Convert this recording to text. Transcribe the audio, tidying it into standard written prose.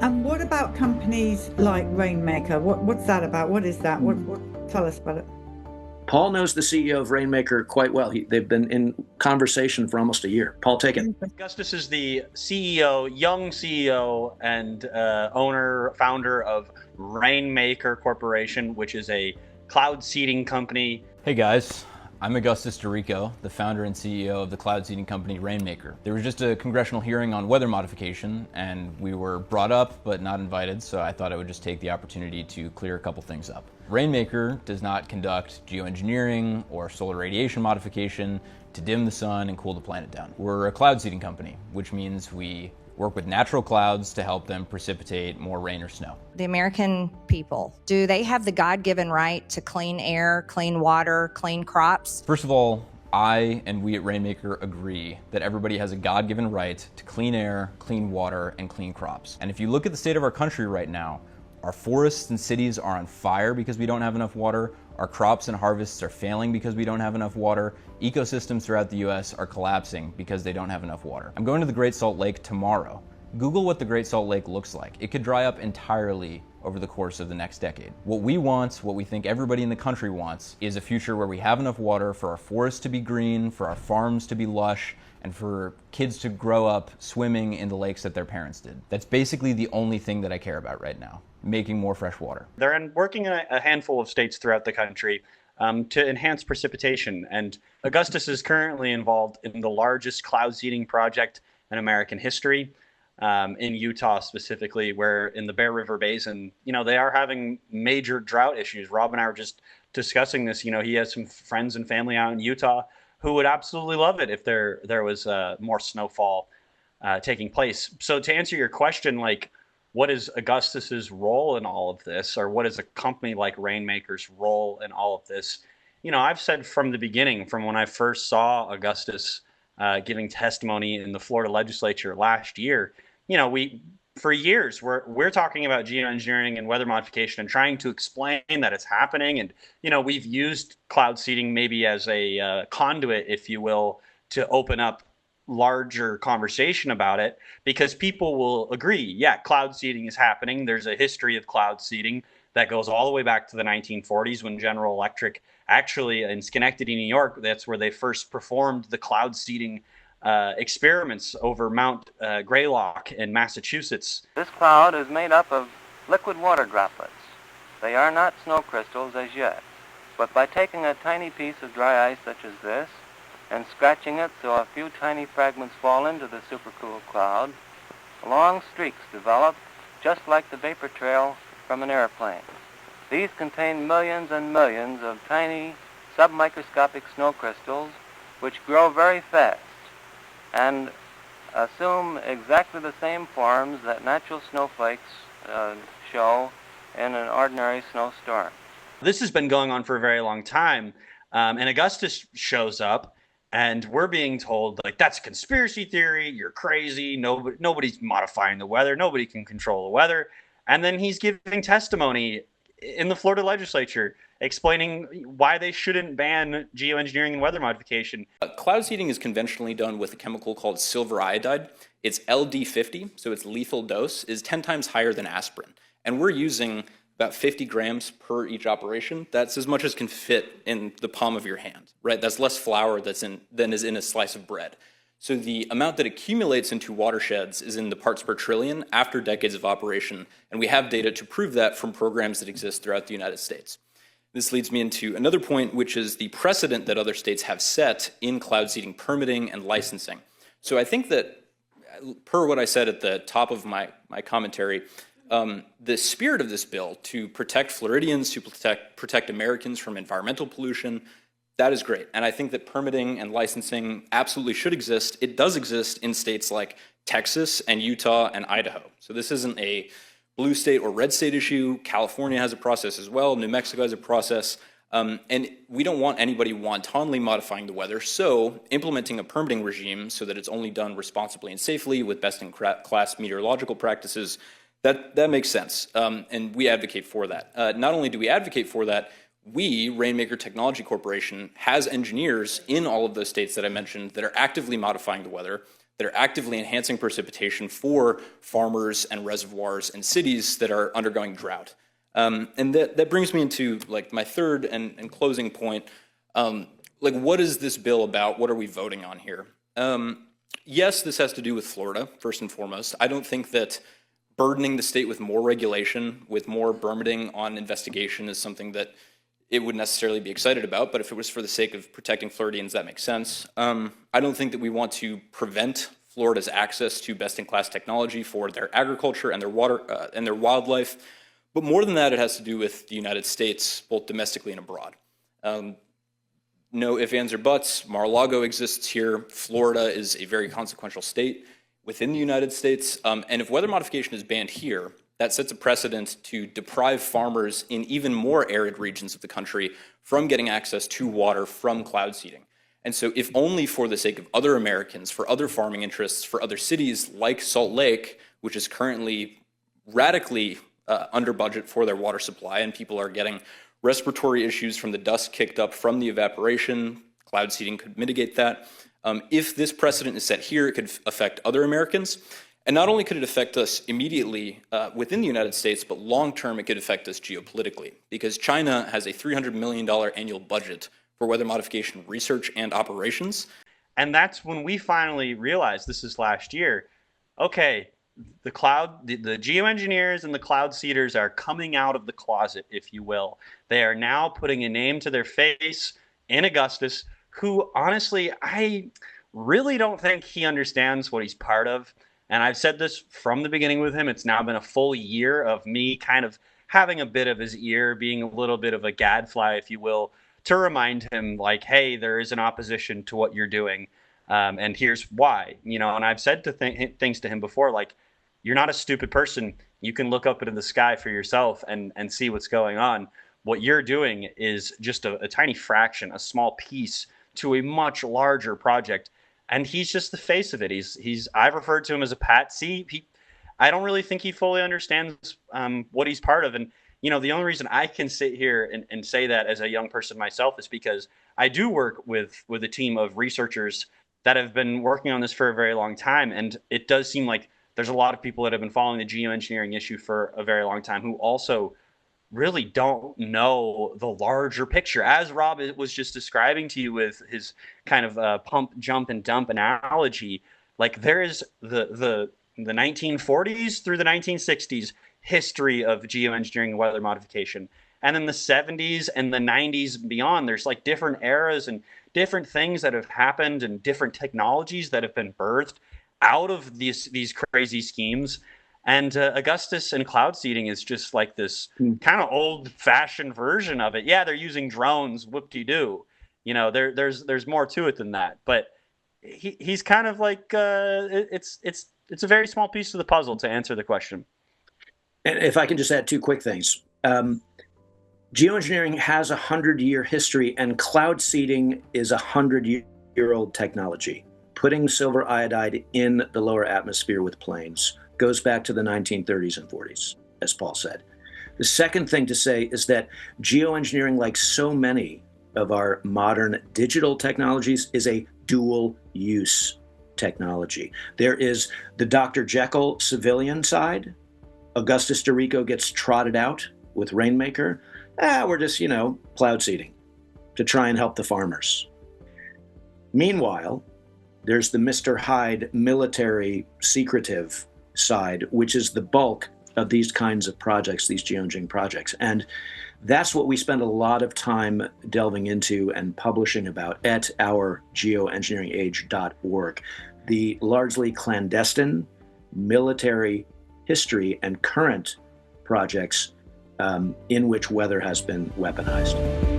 And what about companies like Rainmaker? What's that about? What is that? Tell us about it. Paul knows the CEO of Rainmaker quite well. They've been in conversation for almost a year. Paul, take it. Augustus is the CEO, young CEO, and owner, founder of Rainmaker Corporation, which is a cloud seeding company. Hey guys, I'm Augustus Dorico, the founder and CEO of the cloud seeding company Rainmaker. There was just a congressional hearing on weather modification, and we were brought up but not invited, so I thought I would just take the opportunity to clear a couple things up. Rainmaker does not conduct geoengineering or solar radiation modification to dim the sun and cool the planet down. We're a cloud seeding company, which means we work with natural clouds to help them precipitate more rain or snow. The American people, do they have the God-given right to clean air, clean water, clean crops? First of all, I and we at Rainmaker agree that everybody has a God-given right to clean air, clean water, and clean crops. And if you look at the state of our country right now, our forests and cities are on fire because we don't have enough water. Our crops and harvests are failing because we don't have enough water. Ecosystems throughout the US are collapsing because they don't have enough water. I'm going to the Great Salt Lake tomorrow. Google what the Great Salt Lake looks like. It could dry up entirely over the course of the next decade. What we want, what we think everybody in the country wants, is a future where we have enough water for our forests to be green, for our farms to be lush, and for kids to grow up swimming in the lakes that their parents did. That's basically the only thing that I care about right now, making more fresh water. They're working in a handful of states throughout the country to enhance precipitation. And Augustus is currently involved in the largest cloud seeding project in American history, in Utah specifically, where in the Bear River Basin, they are having major drought issues. Rob and I were just discussing this. He has some friends and family out in Utah who would absolutely love it if there was more snowfall taking place. So to answer your question, what is Augustus's role in all of this, or what is a company like Rainmaker's role in all of this? I've said from the beginning, from when I first saw Augustus giving testimony in the Florida legislature last year, for years we're talking about geoengineering and weather modification and trying to explain that it's happening. And we've used cloud seeding maybe as a conduit, if you will, to open up larger conversation about it, because people will agree, yeah, cloud seeding is happening. There's a history of cloud seeding that goes all the way back to the 1940s when General Electric, actually in Schenectady, New York, that's where they first performed the cloud seeding experiments over Mount Greylock in Massachusetts. This cloud is made up of liquid water droplets. They are not snow crystals as yet, but by taking a tiny piece of dry ice such as this and scratching it so a few tiny fragments fall into the supercooled cloud, long streaks develop just like the vapor trail from an airplane. These contain millions and millions of tiny submicroscopic snow crystals which grow very fast and assume exactly the same forms that natural snowflakes show in an ordinary snowstorm. This has been going on for a very long time, and Augustus shows up, and we're being told, that's a conspiracy theory, you're crazy, nobody's modifying the weather, nobody can control the weather. And then he's giving testimony in the Florida legislature explaining why they shouldn't ban geoengineering and weather modification. Cloud seeding is conventionally done with a chemical called silver iodide. It's LD50, so its lethal dose is 10 times higher than aspirin. And we're using about 50 grams per each operation. That's as much as can fit in the palm of your hand, right? That's less flour than is in a slice of bread. So the amount that accumulates into watersheds is in the parts per trillion after decades of operation, and we have data to prove that from programs that exist throughout the United States. This leads me into another point, which is the precedent that other states have set in cloud seeding permitting and licensing. So I think that, per what I said at the top of my commentary, the spirit of this bill to protect Floridians, to protect Americans from environmental pollution, that is great. And I think that permitting and licensing absolutely should exist. It does exist in states like Texas and Utah and Idaho. So this isn't a blue state or red state issue. California has a process as well. New Mexico has a process. And we don't want anybody wantonly modifying the weather. So implementing a permitting regime so that it's only done responsibly and safely with best-in-class meteorological practices, that makes sense. And we advocate for that. Not only do we advocate for that, we, Rainmaker Technology Corporation, has engineers in all of those states that I mentioned that are actively modifying the weather. that are actively enhancing precipitation for farmers and reservoirs and cities that are undergoing drought. And that brings me into like my third and closing point. Like, what is this bill about? What are we voting on here? Yes, this has to do with Florida, first and foremost. I don't think that burdening the state with more regulation, with more permitting on investigation is something that it would necessarily be excited about, but if it was for the sake of protecting Floridians, that makes sense. I don't think that we want to prevent Florida's access to best-in-class technology for their agriculture and their water and their wildlife, but more than that, it has to do with the United States, both domestically and abroad. No ifs, ands, or buts. Mar-a-Lago exists here. Florida is a very consequential state within the United States, and if weather modification is banned here, that sets a precedent to deprive farmers in even more arid regions of the country from getting access to water from cloud seeding. And so if only for the sake of other Americans, for other farming interests, for other cities like Salt Lake, which is currently radically under budget for their water supply, and people are getting respiratory issues from the dust kicked up from the evaporation, cloud seeding could mitigate that. If this precedent is set here, it could affect other Americans. And not only could it affect us immediately within the United States, but long-term it could affect us geopolitically, because China has a $300 million annual budget for weather modification research and operations. And that's when we finally realized, this is last year, okay, the geoengineers and the cloud seeders are coming out of the closet, if you will. They are now putting a name to their face in Augustus, who honestly, I really don't think he understands what he's part of. And I've said this from the beginning with him. It's now been a full year of me kind of having a bit of his ear, being a little bit of a gadfly, if you will, to remind him, like, hey, there is an opposition to what you're doing. And here's why, and I've said things to him before, like, you're not a stupid person. You can look up into the sky for yourself and see what's going on. What you're doing is just a tiny fraction, a small piece to a much larger project. And he's just the face of it. I've referred to him as a patsy. I don't really think he fully understands what he's part of. And, the only reason I can sit here and say that as a young person myself is because I do work with a team of researchers that have been working on this for a very long time. And it does seem like there's a lot of people that have been following the geoengineering issue for a very long time who also really don't know the larger picture. As Rob was just describing to you with his kind of pump, jump, and dump analogy, like there is the 1940s through the 1960s history of geoengineering and weather modification. And then the 70s and the 90s and beyond, there's like different eras and different things that have happened and different technologies that have been birthed out of these crazy schemes. And Augustus and cloud seeding is just like this kind of old-fashioned version of it. Yeah, they're using drones, whoop-de-doo. There's more to it than that. But he's kind of like it's a very small piece of the puzzle to answer the question. And if I can just add two quick things. Geoengineering has a 100-year history, and cloud seeding is a 100-year-old technology. Putting silver iodide in the lower atmosphere with planes goes back to the 1930s and 40s, as Paul said. The second thing to say is that geoengineering, like so many of our modern digital technologies, is a dual-use technology. There is the Dr. Jekyll civilian side. Augustus de Rico gets trotted out with Rainmaker. We're just, cloud seeding to try and help the farmers. Meanwhile, there's the Mr. Hyde military secretive side, which is the bulk of these kinds of projects, these geoengineering projects. And that's what we spend a lot of time delving into and publishing about at our geoengineeringage.org. The largely clandestine military history and current projects in which weather has been weaponized.